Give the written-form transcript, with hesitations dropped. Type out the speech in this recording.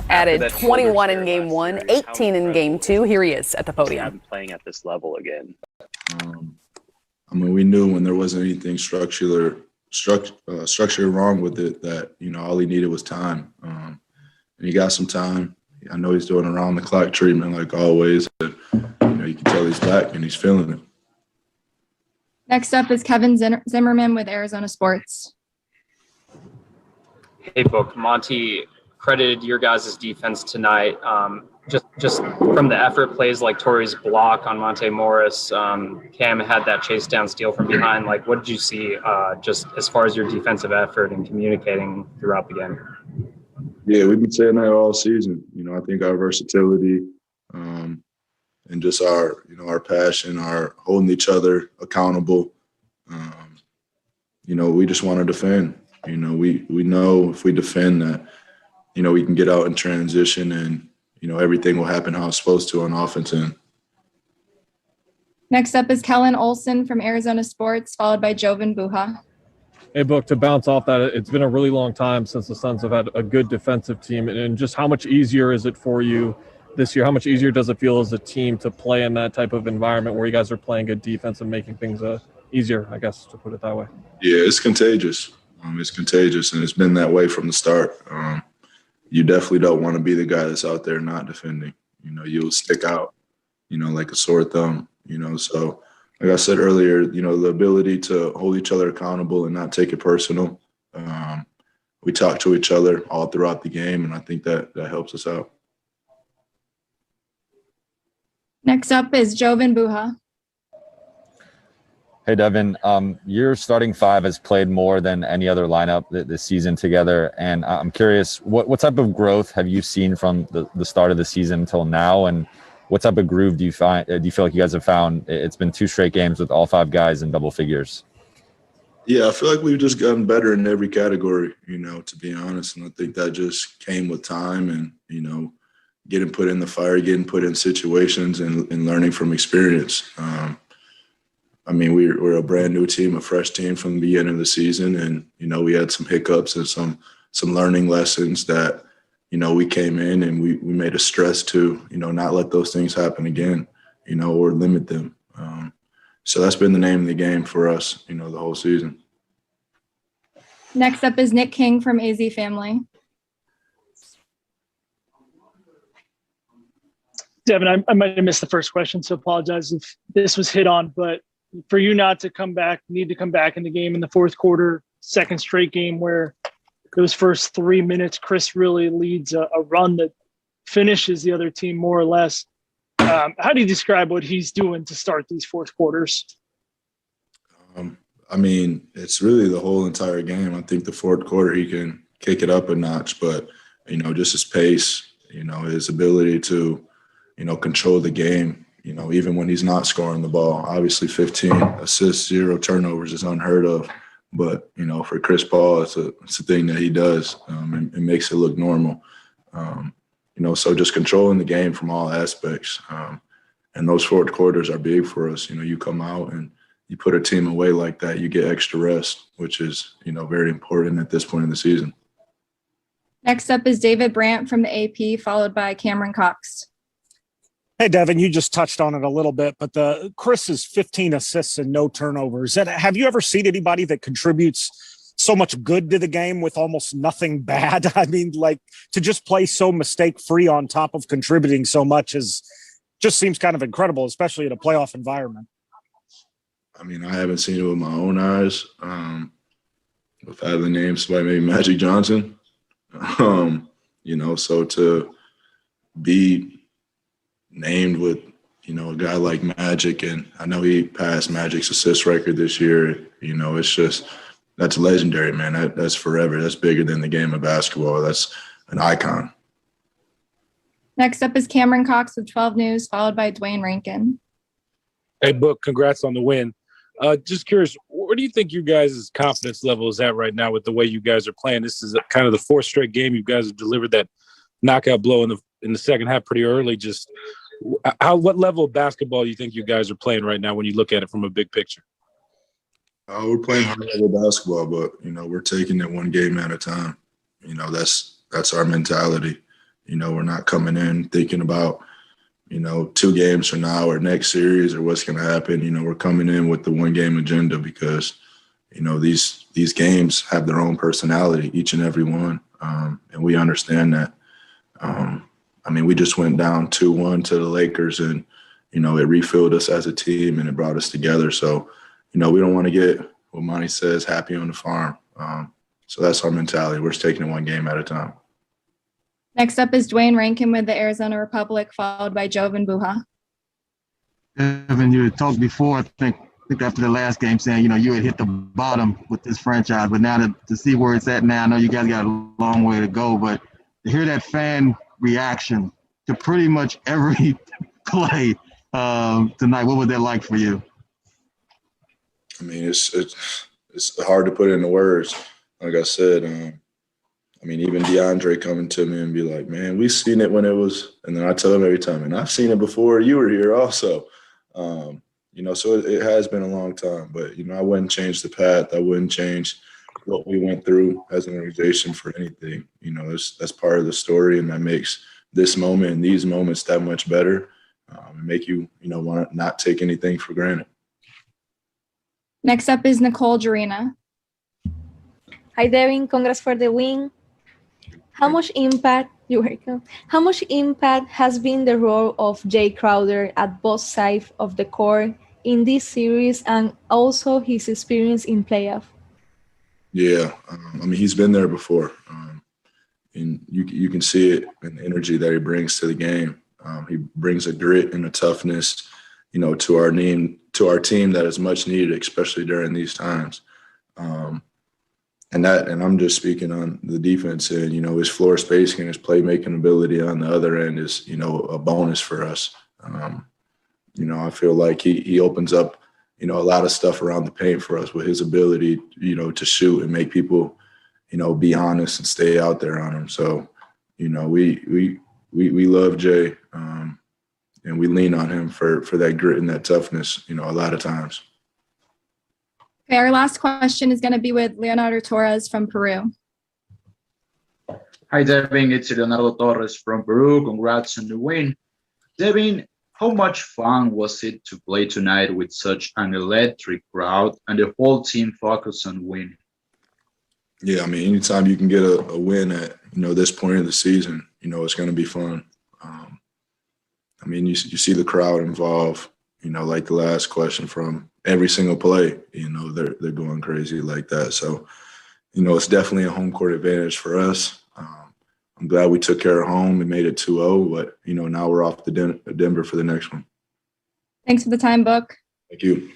Added 21 in game one, 18 in game two. Here he is at the podium. I'm playing at this level again. I mean, we knew when there wasn't anything structurally wrong with it that, all he needed was time. And he got some time. I know he's doing around the clock treatment like always. And, you can tell he's back and he's feeling it. Next up is Kevin Zimmerman with Arizona Sports. Hey, Book. Monty credited your guys' defense tonight. Just from the effort plays like Torrey's block on Monte Morris, Cam had that chase down steal from behind. Like, what did you see just as far as your defensive effort and communicating throughout the game? Yeah, we've been saying that all season. I think our versatility and just our, our passion, our holding each other accountable. We just want to defend. We know if we defend that, we can get out in transition and, everything will happen how it's supposed to on offense end. Next up is Kellen Olson from Arizona Sports, followed by Jovan Buha. Hey, Book, to bounce off that, it's been a really long time since the Suns have had a good defensive team. And just how much easier is it for you this year? How much easier does it feel as a team to play in that type of environment where you guys are playing good defense and making things easier, I guess, to put it that way? Yeah, it's contagious. It's contagious, and it's been that way from the start. You definitely don't want to be the guy that's out there not defending. You'll stick out, like a sore thumb, So, like I said earlier, the ability to hold each other accountable and not take it personal. We talk to each other all throughout the game, and I think that helps us out. Next up is Jovan Buha. Hey, Devin, your starting five has played more than any other lineup this season together. And I'm curious, what type of growth have you seen from the start of the season until now? And what type of groove do you feel like you guys have found? It's been 2 straight games with all 5 guys in double figures. Yeah, I feel like we've just gotten better in every category, to be honest. And I think that just came with time and, getting put in the fire, getting put in situations and learning from experience. We're a brand new team, a fresh team from the beginning of the season. And, we had some hiccups and some learning lessons that, we came in and we made a stress to, not let those things happen again, or limit them. So that's been the name of the game for us, the whole season. Next up is Nick King from AZ Family. Devin, I might have missed the first question, so apologize if this was hit on, but for you not to need to come back in the game in the fourth quarter, second straight game where those first 3 minutes, Chris really leads a run that finishes the other team more or less. How do you describe what he's doing to start these fourth quarters? It's really the whole entire game. I think the fourth quarter he can kick it up a notch, but, just his pace, his ability to, control the game, even when he's not scoring the ball. Obviously 15 assists, 0 turnovers is unheard of. But, for Chris Paul, it's a thing that he does. And it makes it look normal. So just controlling the game from all aspects. And those fourth quarters are big for us. You come out and you put a team away like that, you get extra rest, which is, very important at this point in the season. Next up is David Brandt from the AP, followed by Cameron Cox. Hey, Devin, you just touched on it a little bit, but Chris's 15 assists and no turnovers. Have you ever seen anybody that contributes so much good to the game with almost nothing bad? To just play so mistake-free on top of contributing so much just seems kind of incredible, especially in a playoff environment. I haven't seen it with my own eyes. If I have the name, somebody maybe Magic Johnson. So to be named with, a guy like Magic, and I know he passed Magic's assist record this year. It's just, that's legendary, man. That's forever. That's bigger than the game of basketball. That's an icon. Next up is Cameron Cox with 12 News, followed by Dwayne Rankin. Hey, Book, congrats on the win. Just curious, where do you think you guys' confidence level is at right now with the way you guys are playing? This is kind of the 4th straight game you guys have delivered that knockout blow in the second half pretty early. Just what level of basketball do you think you guys are playing right now when you look at it from a big picture? We're playing high-level basketball, but, we're taking it one game at a time. That's our mentality. You know, we're not coming in thinking about, you know, 2 games from now or next series or what's going to happen. You know, we're coming in with the 1-game agenda because, you know, these games have their own personality, each and every one. And we understand that. I mean, we just went down 2-1 to the Lakers and, you know, it refilled us as a team and it brought us together. So, you know, we don't want to get, what Monty says, happy on the farm. So that's our mentality. We're just taking it 1 game at a time. Next up is Dwayne Rankin with the Arizona Republic, followed by Jovan Buha. Devin, you had talked before, I think after the last game, saying, you know, you had hit the bottom with this franchise, but now to see where it's at now, I know you guys got a long way to go, but to hear that fan reaction to pretty much every play tonight, what was that like for you? I mean, it's hard to put into words. Like I said, I mean, even DeAndre coming to me and be like, man, we've seen it when it was, and then I tell him every time, and I've seen it before you were here also. You know, so it has been a long time, but, you know, I wouldn't change the path. I wouldn't change what we went through as an organization for anything. You know, that's part of the story, and that makes this moment and these moments that much better, and make you, you know, want to not take anything for granted. Next up is Nicole Jarina. Hi, Devin. Congrats for the win. How much impact has been the role of Jay Crowder at both sides of the court in this series and also his experience in playoff? Yeah, I mean, he's been there before, and you can see it in the energy that he brings to the game. He brings a grit and a toughness, you know, to our team that is much needed, especially during these times. And I'm just speaking on the defense end, you know, his floor spacing and his playmaking ability on the other end is, you know, a bonus for us. You know, I feel like he opens up, you know, a lot of stuff around the paint for us with his ability, you know, to shoot and make people, you know, be honest and stay out there on him. So, you know, we love Jay, and we lean on him for that grit and that toughness, you know, a lot of times. Okay, our last question is going to be with Leonardo Torres from Peru. Hi, Devin. It's Leonardo Torres from Peru. Congrats on the win. Devin, how much fun was it to play tonight with such an electric crowd and the whole team focused on winning? Yeah, I mean, anytime you can get a win at, you know, this point of the season, you know, it's going to be fun. I mean, you see the crowd involved, you know, like the last question, from every single play, you know, they're going crazy like that. So, you know, it's definitely a home court advantage for us. I'm glad we took care of home and made it 2-0, but, you know, now we're off to Denver for the next one. Thanks for the time, Book. Thank you.